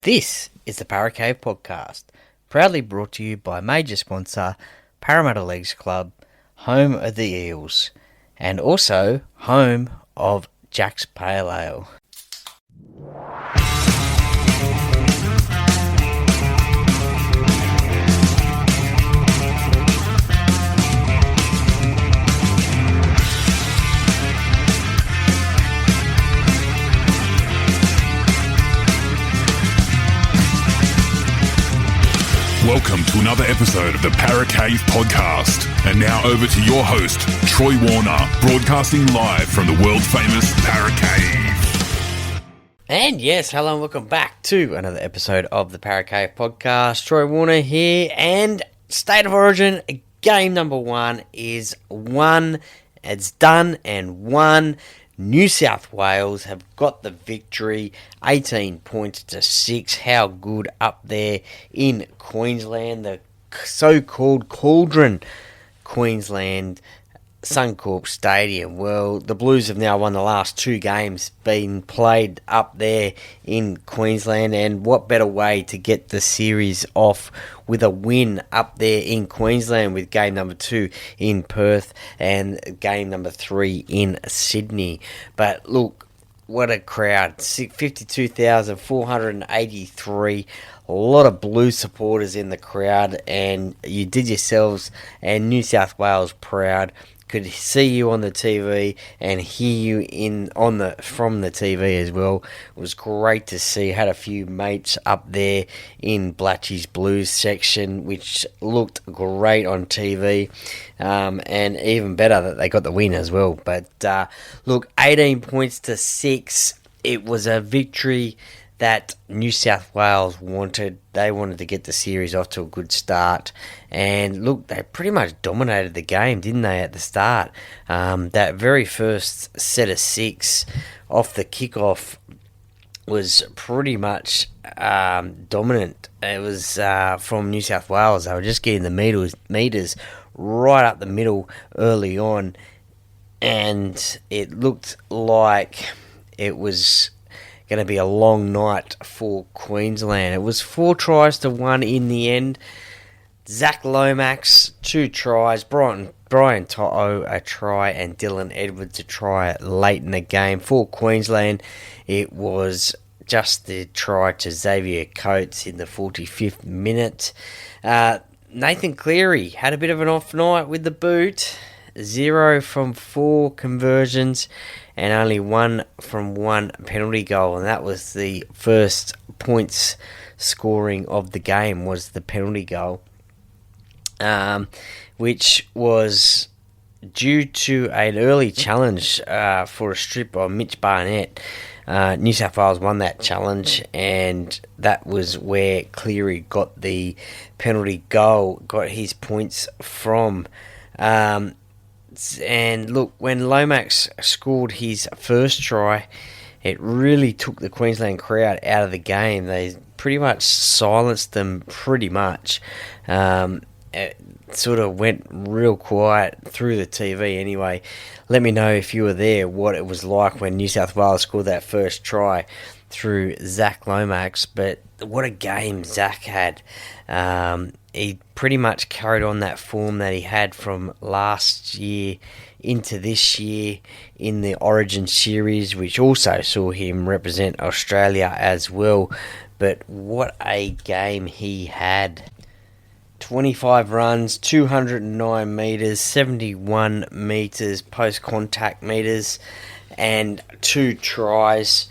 This is the Paracave Podcast, proudly brought to you by major sponsor Parramatta Leagues Club, home of the Eels, and also home of Jack's Pale Ale. Welcome to another episode of the Paracave Podcast. And now over to your host, Troy Warner, broadcasting live from the world-famous Paracave. And yes, hello and welcome back to another episode of the Paracave Podcast. Troy Warner here, and State of Origin, game number 1 is won. It's done and won. New South Wales have got the victory, 18 points to 6. How good up there in Queensland, the so-called Cauldron, Queensland, Suncorp Stadium. Well, the Blues have now won the last 2 games being played up there in Queensland, and what better way to get the series off with a win up there in Queensland, with game number 2 in Perth and game number 3 in Sydney. But look, what a crowd, 52,483, a lot of Blue supporters in the crowd, and you did yourselves and New South Wales proud. Could see you on the TV and hear you from the TV as well. It was great to see. Had a few mates up there in Blatchy's Blues section, which looked great on TV, and even better that they got the win as well. But look, 18 points to 6. It was a victory that New South Wales wanted. They wanted to get the series off to a good start. And look, they pretty much dominated the game, didn't they, at the start? That very first set of 6 off the kickoff was pretty much dominant. It was from New South Wales. They were just getting the meters right up the middle early on. And it looked like it was going to be a long night for Queensland. It was 4 tries to 1 in the end. Zach Lomax, 2 tries. Brian To'o, a try, and Dylan Edwards, a try late in the game. For Queensland, it was just the try to Xavier Coates in the 45th minute. Nathan Cleary had a bit of an off night with the boot. 0 from 4 conversions and only 1 from 1 penalty goal, and that was the first points scoring of the game, was the penalty goal, which was due to an early challenge for a strip by Mitch Barnett. New South Wales won that challenge, and that was where Cleary got the penalty goal, got his points from. And look, when Lomax scored his first try, it really took the Queensland crowd out of the game. They pretty much silenced them pretty much. It sort of went real quiet through the TV anyway. Let me know if you were there what it was like when New South Wales scored that first try through Zach Lomax. But what a game Zach had. He pretty much carried on that form that he had from last year into this year in the Origin series, which also saw him represent Australia as well. But what a game he had. 25 runs, 209 metres, 71 metres post-contact metres, and 2 tries.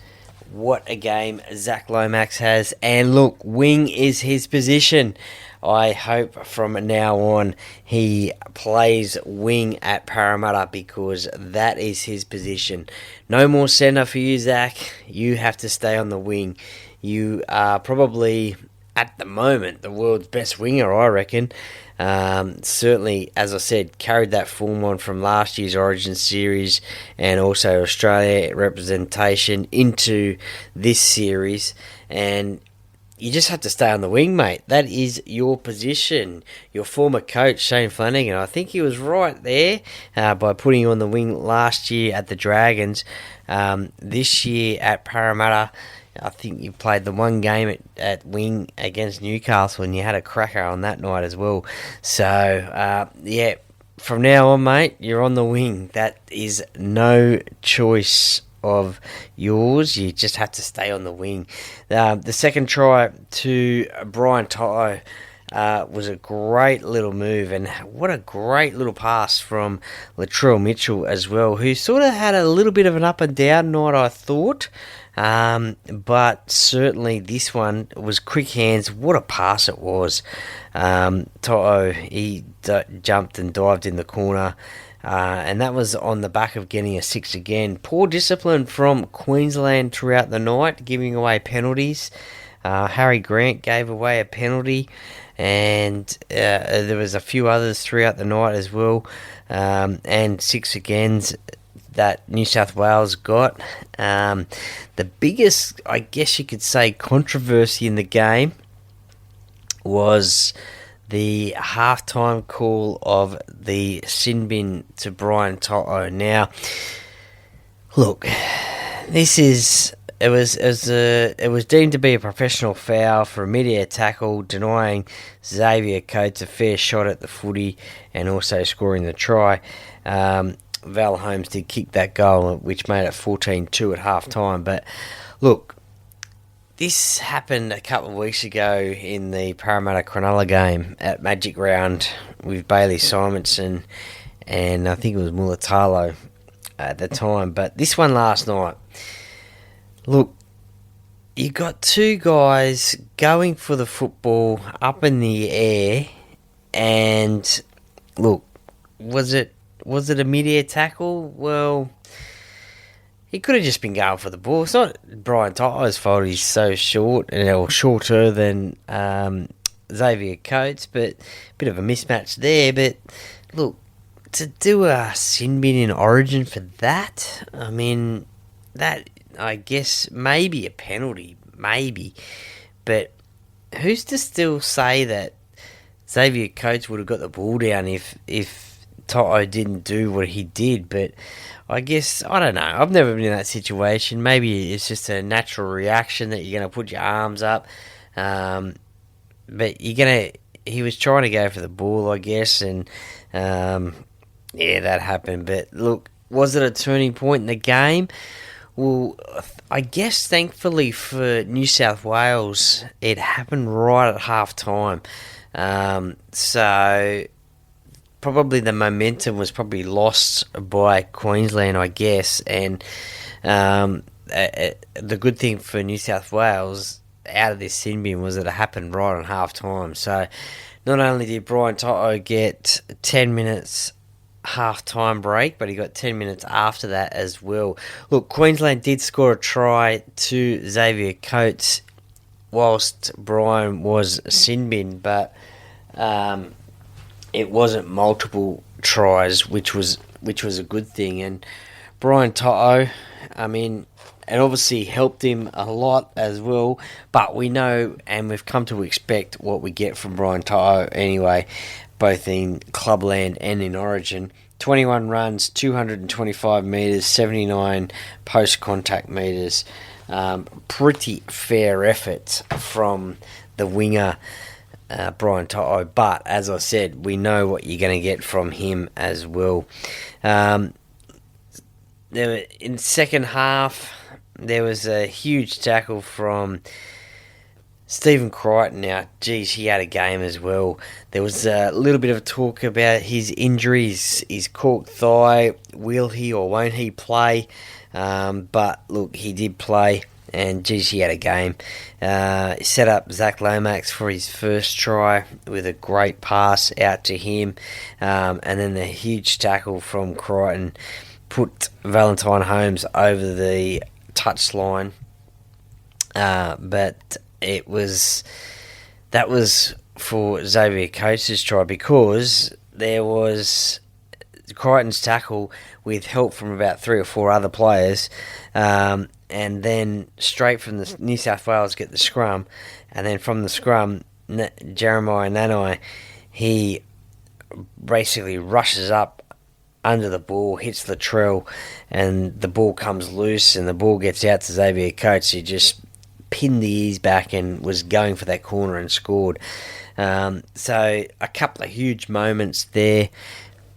What a game Zach Lomax has. And look, wing is his position. I hope from now on he plays wing at Parramatta, because that is his position. No more centre for you, Zach. You have to stay on the wing. You are probably, at the moment, the world's best winger, I reckon. Certainly, as I said, carried that form on from last year's Origin series and also Australia representation into this series. And you just have to stay on the wing, mate. That is your position. Your former coach, Shane Flanagan, I think he was right there by putting you on the wing last year at the Dragons. This year at Parramatta, I think you played the one game at wing against Newcastle, and you had a cracker on that night as well. So, yeah, from now on, mate, you're on the wing. That is no choice of yours. You just have to stay on the wing. The second try to Brian Toto was a great little move, and what a great little pass from Latrell Mitchell as well, who sort of had a little bit of an up and down night, I thought. But certainly this one was quick hands. What a pass it was. Toto, he jumped and dived in the corner, and that was on the back of getting a 6 again. Poor discipline from Queensland throughout the night, giving away penalties. Harry Grant gave away a penalty, and there was a few others throughout the night as well, and 6 agains that New South Wales got. The biggest, I guess you could say, controversy in the game was the halftime call of the sin bin to Brian Toto. Now, look, it was deemed to be a professional foul for a mid-air tackle, denying Xavier Coates a fair shot at the footy and also scoring the try. Val Holmes did kick that goal, which made it 14-2 at half-time. But, look, this happened a couple of weeks ago in the Parramatta Cronulla game at Magic Round with Bailey Simonson, and I think it was Mulatalo at the time. But this one last night, look, you got two guys going for the football up in the air, and, look, was it a mid-air tackle? Well, he could have just been going for the ball. It's not Brian Toto's fault he's so short, or shorter than Xavier Coates, but a bit of a mismatch there. But, look, to do a sin bin in Origin for that, I mean, that, I guess, maybe a penalty, maybe. But who's to still say that Xavier Coates would have got the ball down if Toto didn't do what he did? But I guess, I don't know, I've never been in that situation. Maybe it's just a natural reaction that you're going to put your arms up, but he was trying to go for the ball, I guess, and yeah, that happened. But look, was it a turning point in the game? Well, I guess thankfully for New South Wales, it happened right at half time, so probably the momentum was probably lost by Queensland, I guess, and the good thing for New South Wales out of this sin bin was that it happened right on half time. So not only did Brian Toto get 10 minutes half-time break, but he got 10 minutes after that as well. Look, Queensland did score a try to Xavier Coates whilst Brian was sin bin, but it wasn't multiple tries, which was a good thing. And Brian Toto, I mean, it obviously helped him a lot as well, but we know and we've come to expect what we get from Brian Toto anyway, both in Clubland and in Origin. 21 runs, 225 metres, 79 post-contact metres. Pretty fair effort from the winger, Brian Toto, but as I said, we know what you're going to get from him as well. In the second half, there was a huge tackle from Stephen Crichton. Now, geez, he had a game as well. There was a little bit of talk about his injuries, his cork thigh. Will he or won't he play? But look, he did play, and geez, he had a game. Set up Zach Lomax for his first try with a great pass out to him, and then the huge tackle from Crichton put Valentine Holmes over the touchline. But that was for Xavier Coates' try, because there was Crichton's tackle with help from about 3 or 4 other players, and then straight from the New South Wales get the scrum, and then from the scrum, Jeremiah Nanai, he basically rushes up under the ball, hits Latrell, and the ball comes loose, and the ball gets out to Xavier Coates. He just pinned the ears back and was going for that corner and scored. So a couple of huge moments there.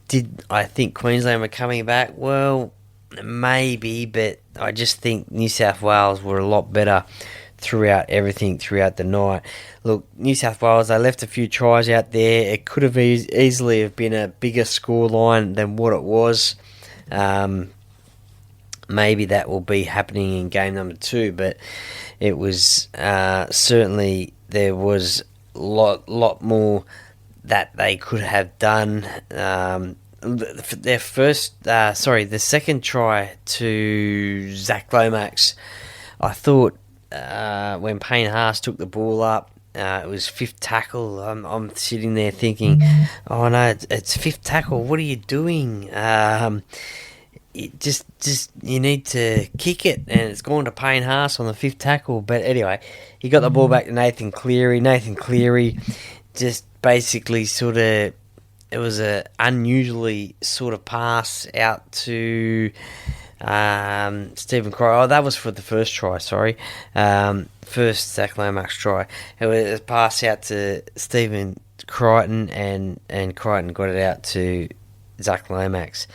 Did I think Queensland were coming back? Well, maybe, but I just think New South Wales were a lot better throughout the night. Look, New South Wales, they left a few tries out there. It could have easily have been a bigger scoreline than what it was. Maybe that will be happening in game number 2, but it was certainly there was a lot more that they could have done. The second try to Zach Lomax, I thought when Payne Haas took the ball up, it was fifth tackle. I'm sitting there thinking, oh no, it's fifth tackle. What are you doing? You need to kick it, and it's gone to Payne Haas on the fifth tackle. But anyway, he got the ball back to Nathan Cleary. Nathan Cleary just basically it was a unusually sort of pass out to Stephen Crichton. Oh, that was for the first try, sorry. First Zach Lomax try. It was a pass out to Stephen Crichton, and Crichton got it out to Zach Lomax.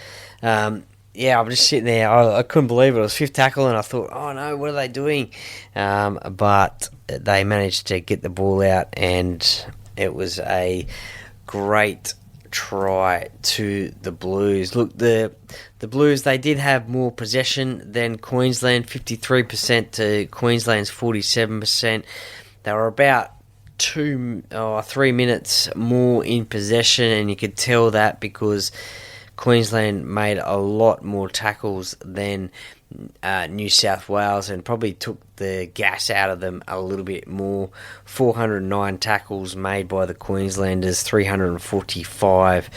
I'm just sitting there. I couldn't believe it. It was fifth tackle, and I thought, oh no, what are they doing? But they managed to get the ball out, and it was a great try to the Blues. Look, the Blues, they did have more possession than Queensland, 53% to Queensland's 47%. They were about 2 or 3 minutes more in possession, and you could tell that because Queensland made a lot more tackles than New South Wales, and probably took the gas out of them a little bit more. 409 tackles made by the Queenslanders, 345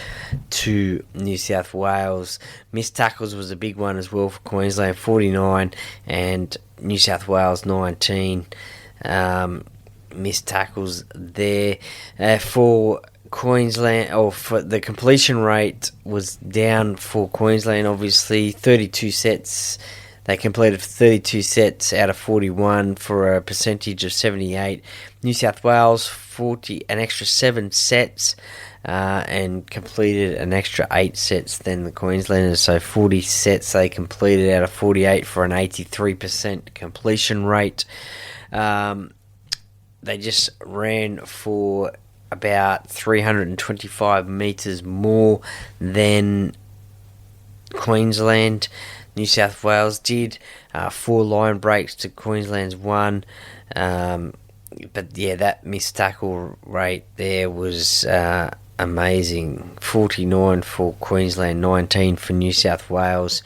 to New South Wales. Missed tackles was a big one as well for Queensland, 49, and New South Wales 19 missed tackles there. For Queensland, for the completion rate was down for Queensland, obviously. 32 sets. They completed 32 sets out of 41 for a percentage of 78. New South Wales, an extra 7 sets and completed an extra 8 sets than the Queenslanders. So 40 sets they completed out of 48 for an 83% completion rate. They just ran for about 325 metres more than Queensland. New South Wales did 4 line breaks to Queensland's 1, but that missed tackle rate there was amazing. 49 for Queensland, 19 for New South Wales.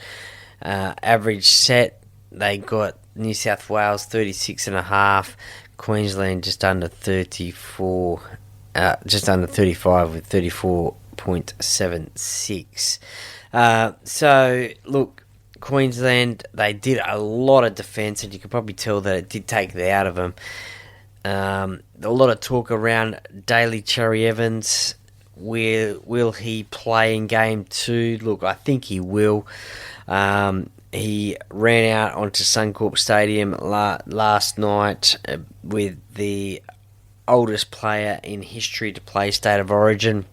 Average set, they got New South Wales 36.5, Queensland just under 34, just under 35 with 34.76. So look, Queensland, they did a lot of defence, and you could probably tell that it did take it out of them. A lot of talk around Daly Cherry Evans. Will he play in game 2? Look, I think he will. He ran out onto Suncorp Stadium last night with the oldest player in history to play State of Origin.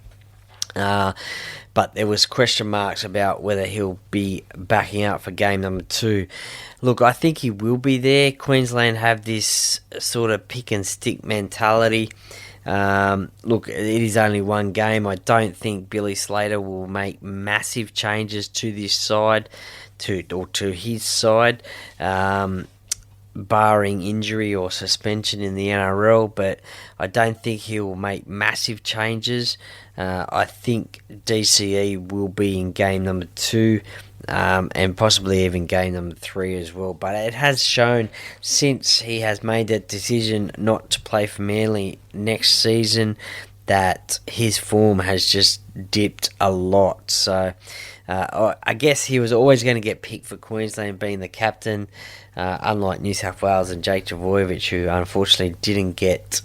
But there was question marks about whether he'll be backing out for game number 2. Look, I think he will be there. Queensland have this sort of pick and stick mentality. Look, it is only one game. I don't think Billy Slater will make massive changes to this side, to his side, barring injury or suspension in the NRL, but I don't think he will make massive changes. I think DCE will be in game number 2, and possibly even game number 3 as well. But it has shown since he has made that decision not to play for Manly next season that his form has just dipped a lot. So I guess he was always going to get picked for Queensland, being the captain, unlike New South Wales and Jake Trbojevic, who unfortunately didn't get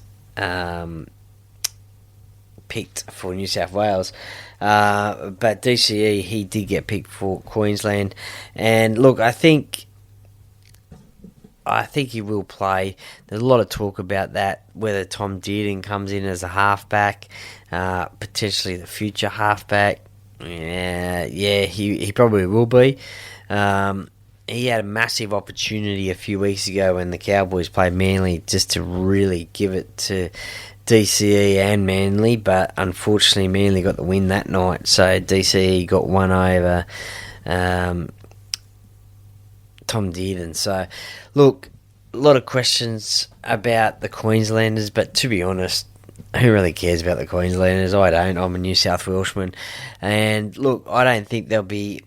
picked for New South Wales. But DCE, he did get picked for Queensland. And look, I think I think he will play. There's a lot of talk about that, whether Tom Dearden comes in as a halfback, potentially the future halfback. Yeah, he probably will be. He had a massive opportunity a few weeks ago when the Cowboys played Manly just to really give it to DCE and Manly, but unfortunately Manly got the win that night, so DCE got one over Tom Dearden. So, look, a lot of questions about the Queenslanders, but to be honest, who really cares about the Queenslanders? I don't. I'm a New South Welshman. And look, I don't think there'll be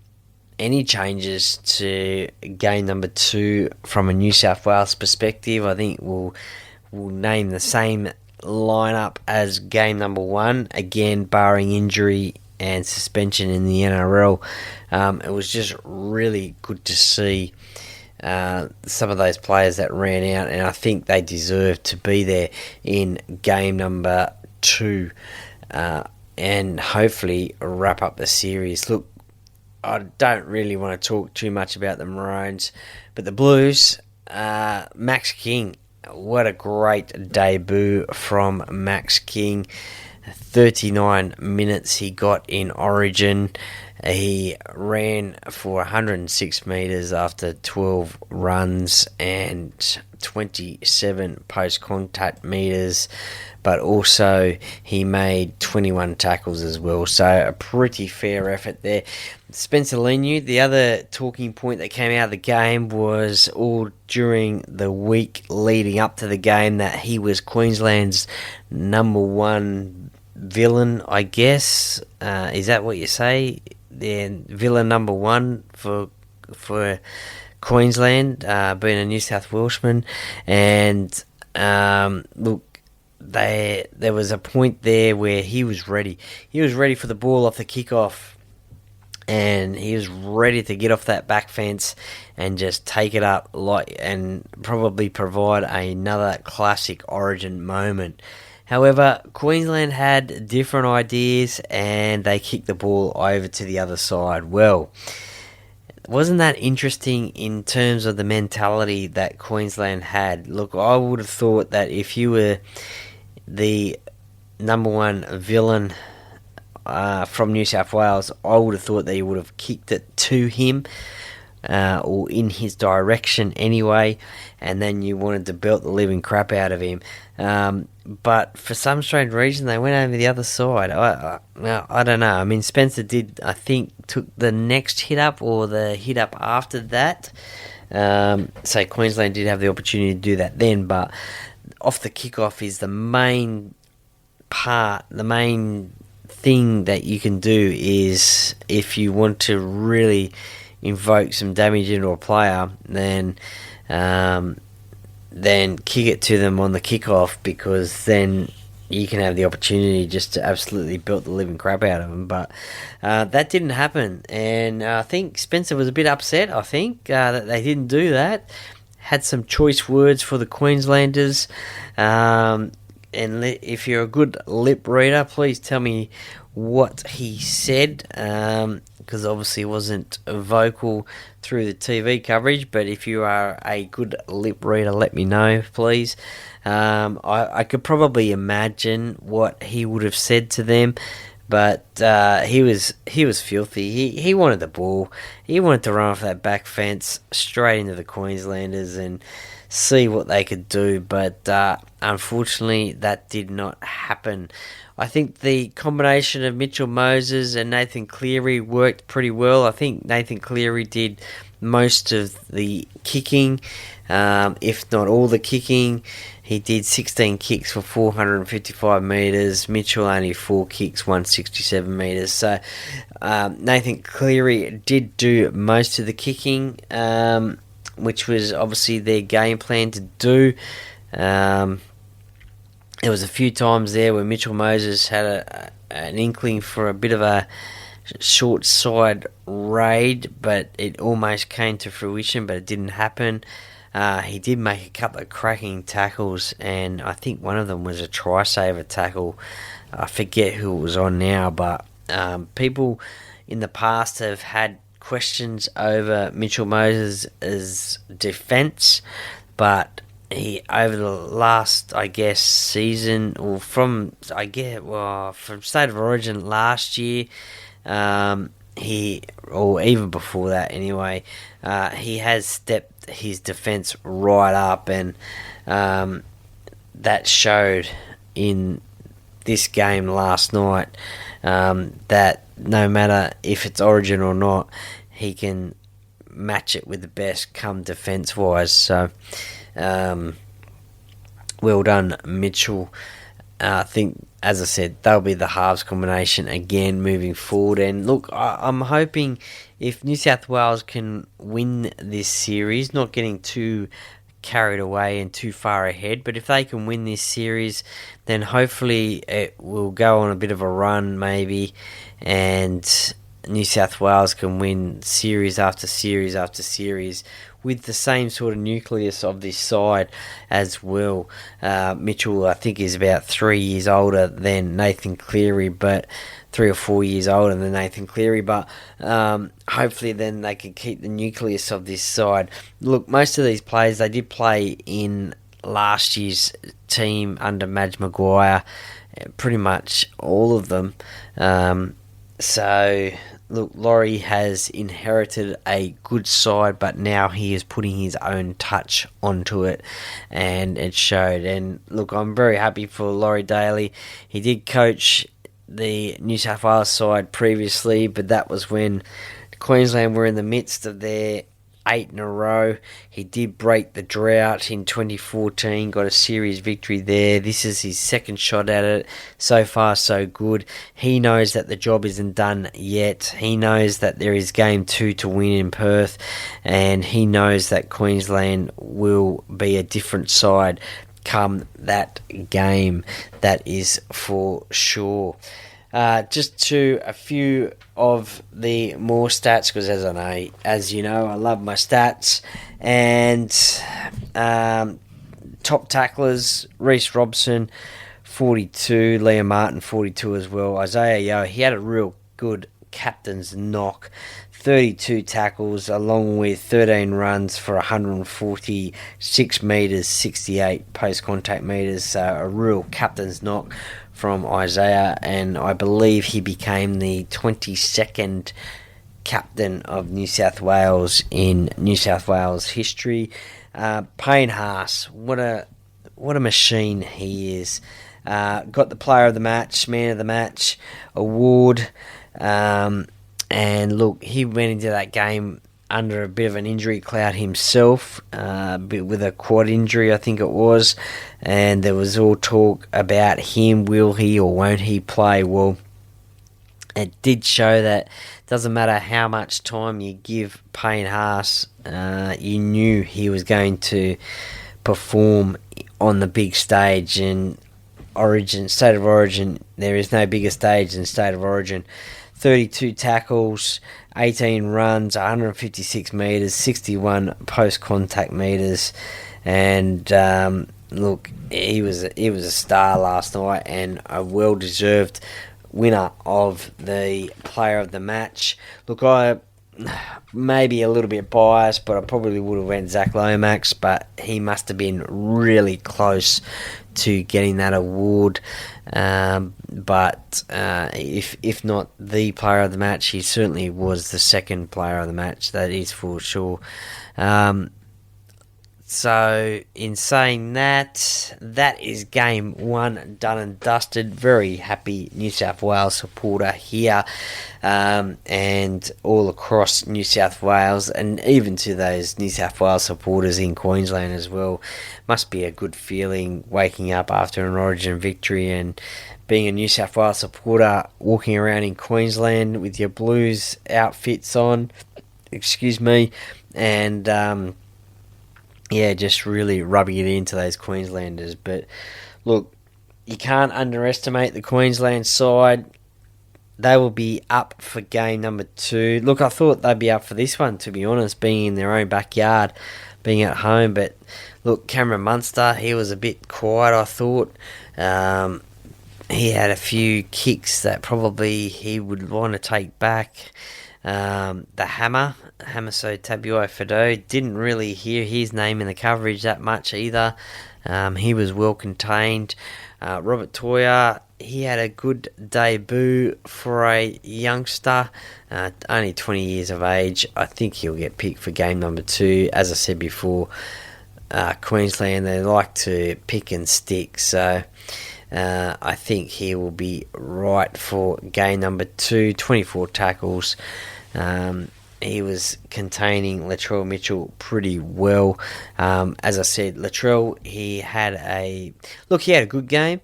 any changes to game number 2 from a New South Wales perspective. I think we'll name the same lineup as game number 1, again, barring injury and suspension in the NRL. It was just really good to see some of those players that ran out, and I think they deserve to be there in game number 2 and hopefully wrap up the series. Look, I don't really want to talk too much about the Maroons, but the Blues, Max King, what a great debut from Max King. 39 minutes he got in Origin. He ran for 106 metres after 12 runs and 27 post-contact metres, but also he made 21 tackles as well, so a pretty fair effort there. Spencer Leniu, the other talking point that came out of the game was all during the week leading up to the game that he was Queensland's number 1 villain, I guess. Is that what you say? The villain number 1 for Queensland, being a New South Welshman. And look, there was a point there where he was ready. He was ready for the ball off the kickoff, and he was ready to get off that back fence and just take it up and probably provide another classic Origin moment. However, Queensland had different ideas and they kicked the ball over to the other side. Well, wasn't that interesting in terms of the mentality that Queensland had? Look, I would have thought that if you were the number 1 villain from New South Wales, I would have thought that you would have kicked it to him or in his direction anyway, and then you wanted to belt the living crap out of him. But for some strange reason, they went over the other side. I don't know. I mean, Spencer did, I think, took the next hit up or the hit up after that. So Queensland did have the opportunity to do that then, but off the kickoff is the main part, the main thing that you can do is if you want to really invoke some damage into a player, then kick it to them on the kickoff, because then you can have the opportunity just to absolutely belt the living crap out of them. But that didn't happen, and I think Spencer was a bit upset, I think, that they didn't do that. Had some choice words for the Queenslanders, and if you're a good lip reader, please tell me what he said, because obviously it wasn't vocal through the TV coverage, but if you are a good lip reader, let me know, please. I could probably imagine what he would have said to them, but he was filthy. He wanted the ball. He wanted to run off that back fence straight into the Queenslanders and see what they could do, but unfortunately that did not happen. I think the combination of Mitchell Moses and Nathan Cleary worked pretty well. I think Nathan Cleary did most of the kicking, if not all the kicking. He did 16 kicks for 455 metres. Mitchell only 4 kicks, 167 metres. So Nathan Cleary did do most of the kicking, which was obviously their game plan to do. There was a few times there where Mitchell Moses had an inkling for a bit of a short side raid, but it almost came to fruition, but it didn't happen. He did make a couple of cracking tackles, and I think one of them was a try-saver tackle. I forget who it was on now, but people in the past have had questions over Mitchell Moses' defence, but he, over the last, I guess, season, or from State of Origin last year, or even before that anyway, he has stepped his defence right up, and that showed in this game last night, that no matter if it's Origin or not, he can match it with the best come defence wise. So well done, Mitchell. I think, as I said, they'll be the halves combination again moving forward. And look, I'm hoping if New South Wales can win this series, not getting too carried away and too far ahead, but if they can win this series, then hopefully it will go on a bit of a run maybe, and New South Wales can win series after series after series with the same sort of nucleus of this side as well. Mitchell, I think, is about 3 years older than Nathan Cleary, but 3 or 4 years older than Nathan Cleary, but hopefully then they can keep the nucleus of this side. Look, most of these players, they did play in last year's team under Madge Maguire, pretty much all of them. So, look, Laurie has inherited a good side, but now he is putting his own touch onto it, and it showed. And look, I'm very happy for Laurie Daly. He did coach the New South Wales side previously, but that was when Queensland were in the midst of their 8 in a row. He did break the drought in 2014, got a series victory there. This is his second shot at it. So far, so good. He knows that the job isn't done yet. He knows that there is game 2 to win in Perth, and he knows that Queensland will be a different side come that game. That is for sure. Just to a few of the more stats, because as you know, I love my stats. And top tacklers: Reece Robson, 42; Liam Martin, 42 as well. Isaiah Yeo, he had a real good captain's knock. 32 tackles, along with 13 runs for 146 metres, 68 post-contact metres. So a real captain's knock from Isaiah, and I believe he became the 22nd captain of New South Wales in New South Wales history. Payne Haas, what a machine he is. Got the Player of the Match, Man of the Match award. And look, he went into that game under a bit of an injury cloud himself, with a quad injury, I think it was, and there was all talk about him, will he or won't he play. Well, it did show that it doesn't matter how much time you give Payne Haas, you knew he was going to perform on the big stage. And State of Origin, there is no bigger stage than State of Origin. 32 tackles, 18 runs, 156 metres, 61 post-contact metres, and look, he was a star last night and a well-deserved winner of the Player of the Match. Look, I may be a little bit biased, but I probably would have went Zach Lomax, but he must have been really close to getting that award. But if not the Player of the Match, he certainly was the second Player of the Match, that is for sure. So, in saying that, that is game 1 done and dusted. Very happy New South Wales supporter here, and all across New South Wales, and even to those New South Wales supporters in Queensland as well. Must be a good feeling waking up after an Origin victory and being a New South Wales supporter, walking around in Queensland with your Blues outfits on, and just really rubbing it into those Queenslanders. But look, you can't underestimate the Queensland side. They will be up for game number 2. Look, I thought they'd be up for this one, to be honest, being in their own backyard, being at home. But look, Cameron Munster, he was a bit quiet, I thought. He had a few kicks that probably he would want to take back. The Hammer So Tabuai Fido, didn't really hear his name in the coverage that much either. He was well contained. Robert Toya, he had a good debut for a youngster, only 20 years of age. I think he'll get picked for game number 2. As I said before, Queensland, they like to pick and stick, so I think he will be right for game number 2. 24 tackles. He was containing Latrell Mitchell pretty well. As I said, Latrell, he had a good game.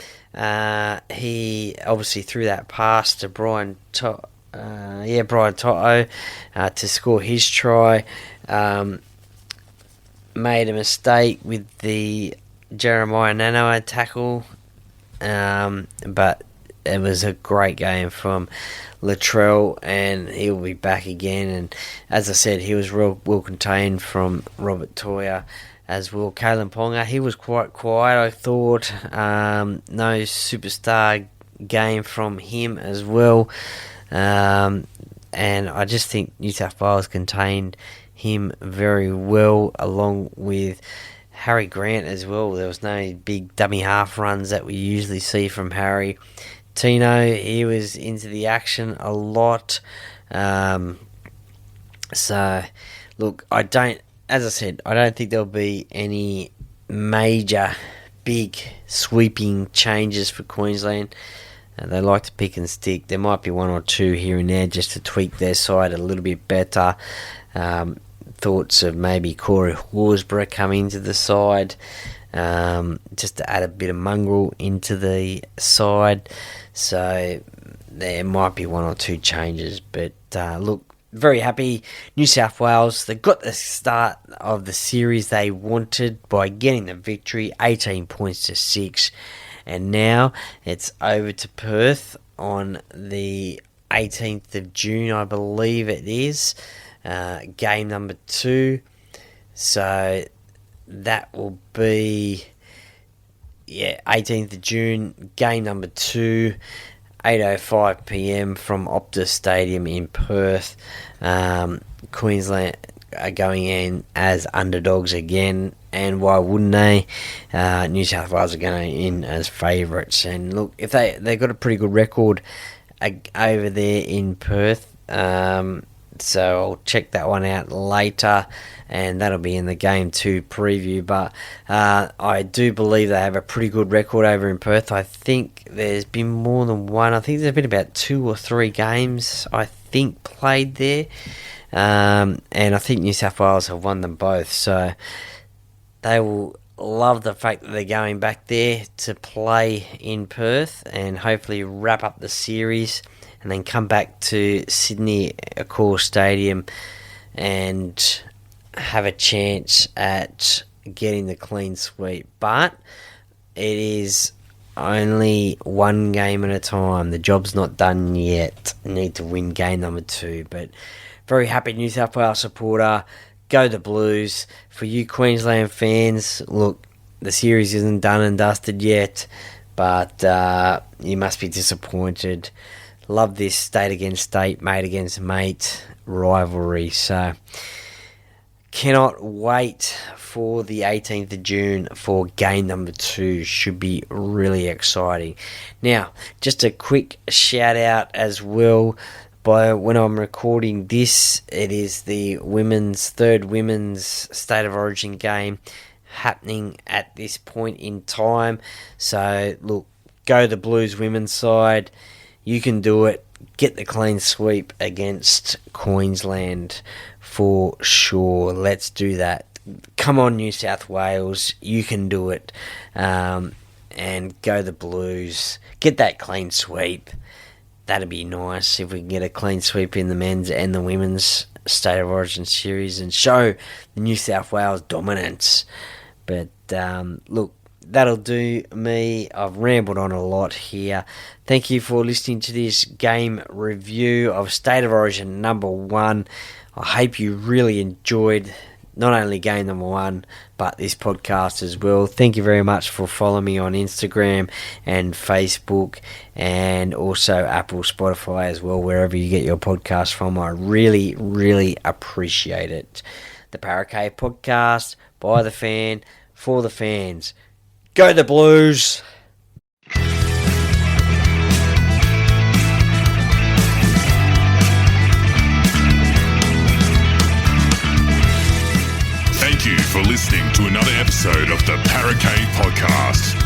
He obviously threw that pass to Brian Toto to score his try. Made a mistake with the Jeremiah Nanoa tackle, but it was a great game from Latrell, and he'll be back again. And as I said, he was well contained from Robert Toya as well. Kalen Ponga, he was quite quiet, I thought. No superstar game from him as well. And I just think New South Wales contained him very well, along with Harry Grant as well. There was no big dummy half runs that we usually see from Harry. Tino, he was into the action a lot. So, look, as I said, I don't think there'll be any major, big, sweeping changes for Queensland. They like to pick and stick. There might be one or two here and there just to tweak their side a little bit better. Thoughts of maybe Corey Horsburgh coming into the side, just to add a bit of mongrel into the side. So there might be one or two changes. But look, very happy. New South Wales, they got the start of the series they wanted by getting the victory, 18 points to 6. And now it's over to Perth on the 18th of June, I believe it is. Game number 2. So that will be 18th of June, game number 2, 8:05 p.m. from Optus Stadium in Perth. Queensland are going in as underdogs again, and why wouldn't they? New South Wales are going in as favourites, and look, if they got a pretty good record over there in Perth. So I'll check that one out later, and that'll be in the Game 2 preview. But I do believe they have a pretty good record over in Perth. I think there's been more than one. I think there's been about 2 or 3 games, I think, played there. And I think New South Wales have won them both. So they will love the fact that they're going back there to play in Perth and hopefully wrap up the series and then come back to Sydney Accor Stadium and have a chance at getting the clean sweep. But it is only one game at a time. The job's not done yet. Need to win game number 2. But very happy New South Wales supporter. Go the Blues. For you Queensland fans, look, the series isn't done and dusted yet, but you must be disappointed. Love this state against state, mate against mate rivalry. So cannot wait for the 18th of June for game number 2. Should be really exciting. Now, just a quick shout out as well. By when I'm recording this, it is the third women's State of Origin game happening at this point in time. So look, go the Blues women's side. You can do it. Get the clean sweep against Queensland for sure. Let's do that. Come on, New South Wales. You can do it. And go the Blues. Get that clean sweep. That'd be nice if we can get a clean sweep in the men's and the women's State of Origin series and show the New South Wales dominance. But look, that'll do me. I've rambled on a lot here. Thank you for listening to this game review of State of Origin number 1. I hope you really enjoyed not only game number one, but this podcast as well. Thank you very much for following me on Instagram and Facebook, and also Apple, Spotify as well, wherever you get your podcast from. I really, really appreciate it. The Para Cave podcast, by the fan, for the fans. Go the Blues! Thank you for listening to another episode of the Para Cave Podcast.